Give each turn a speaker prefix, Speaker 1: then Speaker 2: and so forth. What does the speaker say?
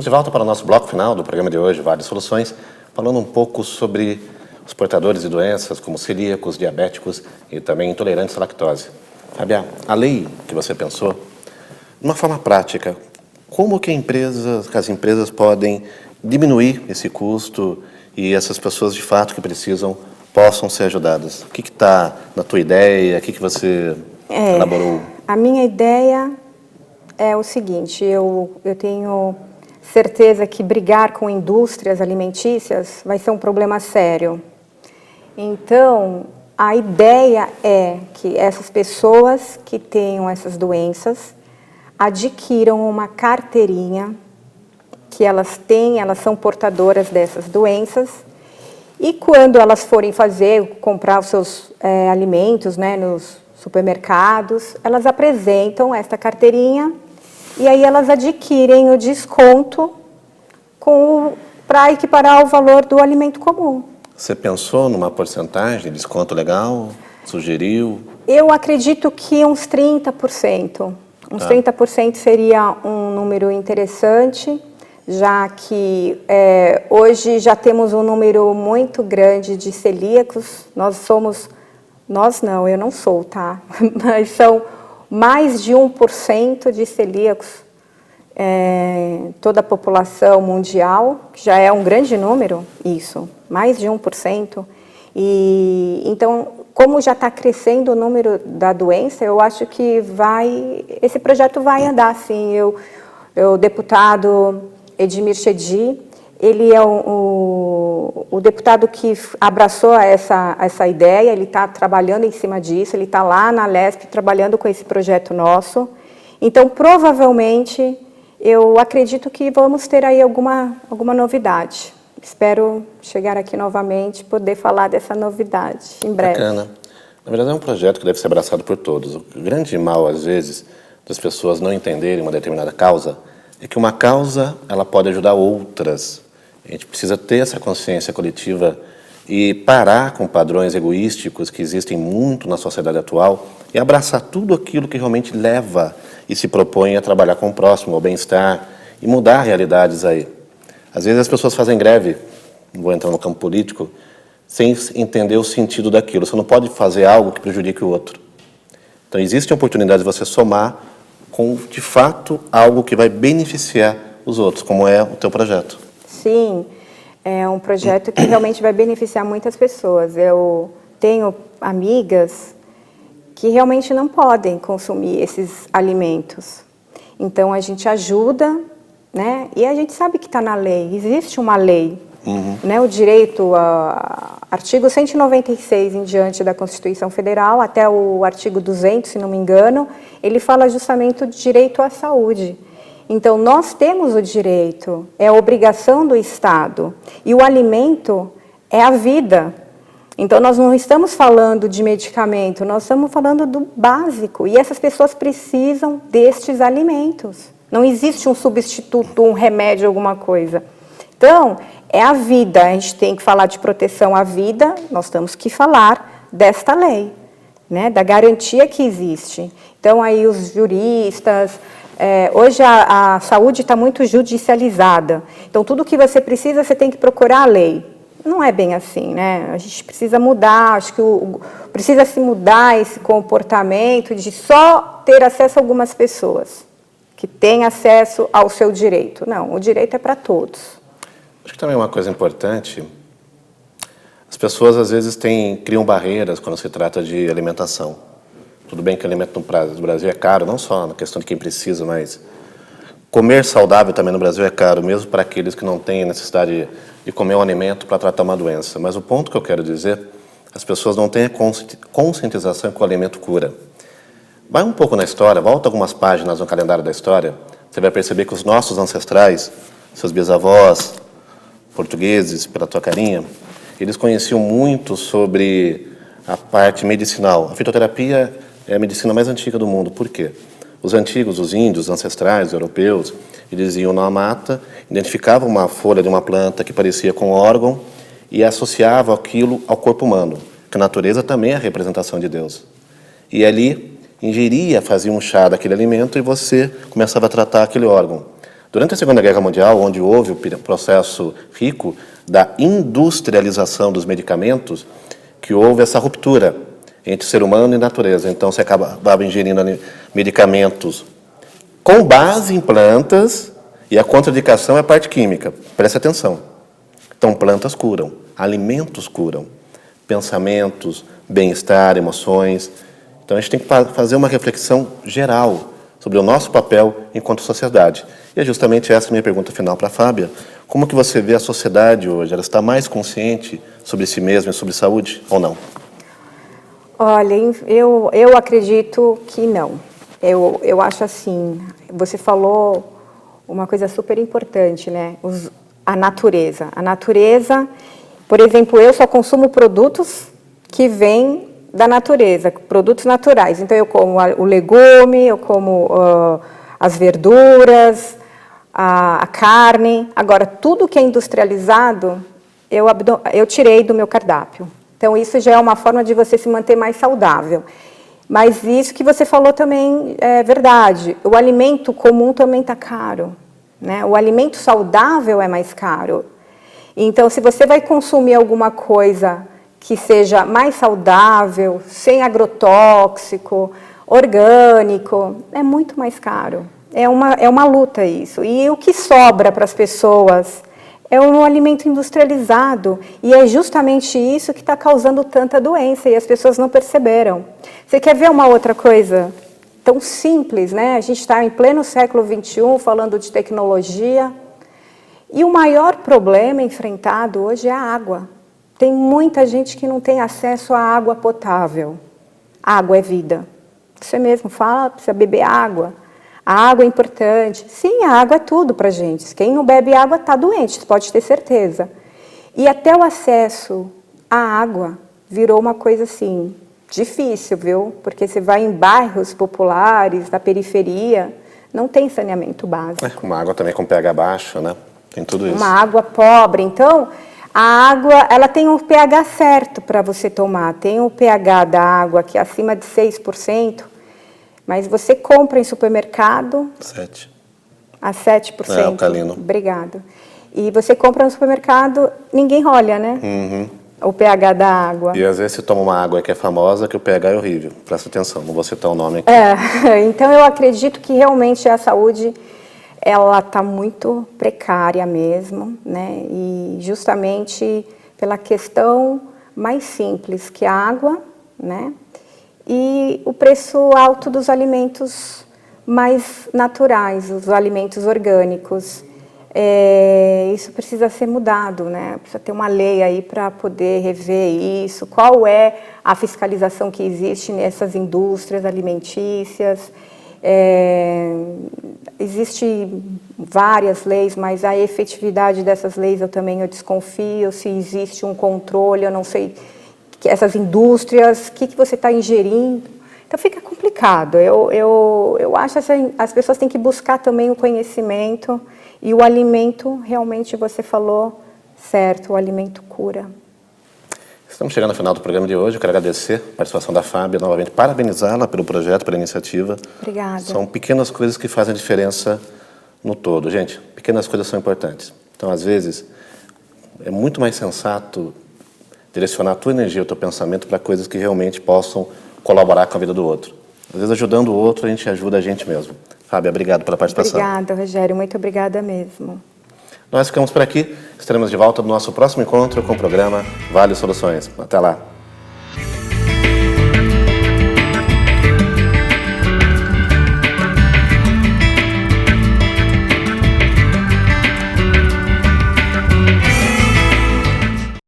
Speaker 1: de volta para o nosso bloco final do programa de hoje, Vale Soluções, falando um pouco sobre os portadores de doenças como celíacos, diabéticos e também intolerantes à lactose. Fábia, a lei que você pensou, de uma forma prática, como que as empresas podem diminuir esse custo e essas pessoas de fato que precisam possam ser ajudadas? O que está na tua ideia? O que você elaborou?
Speaker 2: A minha ideia é o seguinte, eu tenho certeza que brigar com indústrias alimentícias vai ser um problema sério. Então, a ideia é que essas pessoas que tenham essas doenças adquiram uma carteirinha que elas têm, elas são portadoras dessas doenças, e quando elas forem comprar os seus alimentos, né, nos supermercados, elas apresentam esta carteirinha e aí elas adquirem o desconto para equiparar o valor do alimento comum.
Speaker 1: Você pensou numa porcentagem de desconto legal? Sugeriu?
Speaker 2: Eu acredito que uns 30%. Uns 30% seria um número interessante, já que hoje já temos um número muito grande de celíacos. Nós não, eu não sou, tá? Mas são mais de 1% de celíacos, toda a população mundial, que já é um grande número, isso, mais de 1%. E, então, como já está crescendo o número da doença, eu acho que esse projeto vai andar, sim. O deputado Edmir Chedid, ele é o deputado que abraçou essa ideia, ele está trabalhando em cima disso, ele está lá na Lesp trabalhando com esse projeto nosso. Então, provavelmente, eu acredito que vamos ter aí alguma novidade. Espero chegar aqui novamente e poder falar dessa novidade em breve.
Speaker 1: Bacana. Na verdade, é um projeto que deve ser abraçado por todos. O grande mal, às vezes, das pessoas não entenderem uma determinada causa é que uma causa ela pode ajudar outras. A gente precisa ter essa consciência coletiva e parar com padrões egoísticos que existem muito na sociedade atual e abraçar tudo aquilo que realmente leva e se propõe a trabalhar com o próximo, ao bem-estar e mudar realidades aí. Às vezes as pessoas fazem greve, não vou entrar no campo político, sem entender o sentido daquilo. Você não pode fazer algo que prejudique o outro. Então existe a oportunidade de você somar com, de fato, algo que vai beneficiar os outros, como é o teu projeto.
Speaker 2: Sim, é um projeto que realmente vai beneficiar muitas pessoas. Eu tenho amigas que realmente não podem consumir esses alimentos. Então, a gente ajuda, né? E a gente sabe que está na lei, existe uma lei. Né? O direito, artigo 196 em diante da Constituição Federal, até o artigo 200, se não me engano, ele fala justamente do direito à saúde. Então, nós temos o direito, é a obrigação do Estado. E o alimento é a vida. Então, nós não estamos falando de medicamento, nós estamos falando do básico. E essas pessoas precisam destes alimentos. Não existe um substituto, um remédio, alguma coisa. Então, é a vida. A gente tem que falar de proteção à vida, nós temos que falar desta lei, né, da garantia que existe. Então, aí os juristas... hoje a saúde está muito judicializada, então tudo que você precisa, você tem que procurar a lei. Não é bem assim, né? A gente precisa mudar, acho que precisa se mudar esse comportamento de só ter acesso a algumas pessoas, que têm acesso ao seu direito. Não, o direito é para todos.
Speaker 1: Acho que também uma coisa importante, as pessoas às vezes criam barreiras quando se trata de alimentação. Tudo bem que o alimento no Brasil é caro, não só na questão de quem precisa, mas comer saudável também no Brasil é caro, mesmo para aqueles que não têm necessidade de comer um alimento para tratar uma doença. Mas o ponto que eu quero dizer, as pessoas não têm a conscientização que o alimento cura. Vai um pouco na história, volta algumas páginas no calendário da história, você vai perceber que os nossos ancestrais, seus bisavós, portugueses, pela tua carinha, eles conheciam muito sobre a parte medicinal. A fitoterapia é a medicina mais antiga do mundo. Por quê? Os antigos, os índios, os ancestrais, os europeus, eles iam na mata, identificavam uma folha de uma planta que parecia com um órgão e associavam aquilo ao corpo humano, que a natureza também é a representação de Deus. E ali, ingeria, fazia um chá daquele alimento e você começava a tratar aquele órgão. Durante a Segunda Guerra Mundial, onde houve o processo rico da industrialização dos medicamentos, que houve essa ruptura entre ser humano e natureza. Então, você acabava ingerindo medicamentos com base em plantas e a contraindicação é a parte química. Preste atenção. Então, plantas curam, alimentos curam, pensamentos, bem-estar, emoções. Então, a gente tem que fazer uma reflexão geral sobre o nosso papel enquanto sociedade. E é justamente essa a minha pergunta final para a Fábia. Como que você vê a sociedade hoje? Ela está mais consciente sobre si mesma e sobre saúde ou não?
Speaker 2: Olha, eu acredito que não. Eu acho assim, você falou uma coisa super importante, né? A natureza. A natureza, por exemplo, eu só consumo produtos que vêm da natureza, produtos naturais. Então, eu como o legume, eu como as verduras, a carne. Agora, tudo que é industrializado, eu tirei do meu cardápio. Então, isso já é uma forma de você se manter mais saudável. Mas isso que você falou também é verdade. O alimento comum também está caro, né? O alimento saudável é mais caro. Então, se você vai consumir alguma coisa que seja mais saudável, sem agrotóxico, orgânico, é muito mais caro. É uma luta isso. E o que sobra para as pessoas é um alimento industrializado. E é justamente isso que está causando tanta doença e as pessoas não perceberam. Você quer ver uma outra coisa tão simples, né? A gente está em pleno século XXI falando de tecnologia. E o maior problema enfrentado hoje é a água. Tem muita gente que não tem acesso à água potável. Água é vida. Você mesmo fala, precisa beber água. A água é importante. Sim, a água é tudo para a gente. Quem não bebe água está doente, pode ter certeza. E até o acesso à água virou uma coisa assim, difícil, viu? Porque você vai em bairros populares, da periferia, não tem saneamento básico.
Speaker 1: Uma água também com pH baixo, né? Tem tudo isso.
Speaker 2: Uma água pobre. Então, a água, ela tem um pH certo para você tomar. Tem o pH da água que é acima de 6%, mas você compra em supermercado...
Speaker 1: 7%.
Speaker 2: A 7%?
Speaker 1: É, alcalino.
Speaker 2: Obrigado. E você compra no supermercado, ninguém olha, né?
Speaker 1: Uhum.
Speaker 2: O pH da água.
Speaker 1: E às vezes você toma uma água que é famosa, que o pH é horrível. Presta atenção, não vou citar o nome aqui.
Speaker 2: Então eu acredito que realmente a saúde, ela está muito precária mesmo, né? E justamente pela questão mais simples, que é a água, né? E o preço alto dos alimentos mais naturais, os alimentos orgânicos. Isso precisa ser mudado, né? Precisa ter uma lei aí para poder rever isso. Qual é a fiscalização que existe nessas indústrias alimentícias? Existem várias leis, mas a efetividade dessas leis eu desconfio. Se existe um controle, eu não sei que essas indústrias, o que você está ingerindo. Então fica complicado. Eu acho que as pessoas têm que buscar também o conhecimento e o alimento, realmente você falou certo, o alimento cura.
Speaker 1: Estamos chegando ao final do programa de hoje. Eu quero agradecer a participação da Fábia, novamente parabenizá-la pelo projeto, pela iniciativa.
Speaker 2: Obrigada.
Speaker 1: São pequenas coisas que fazem a diferença no todo. Gente, pequenas coisas são importantes. Então, às vezes, é muito mais sensato direcionar a tua energia, o teu pensamento para coisas que realmente possam colaborar com a vida do outro. Às vezes, ajudando o outro, a gente ajuda a gente mesmo. Fábia, obrigado pela participação.
Speaker 2: Obrigada, Rogério. Muito obrigada mesmo.
Speaker 1: Nós ficamos por aqui. Estaremos de volta no nosso próximo encontro com o programa Vale Soluções. Até lá.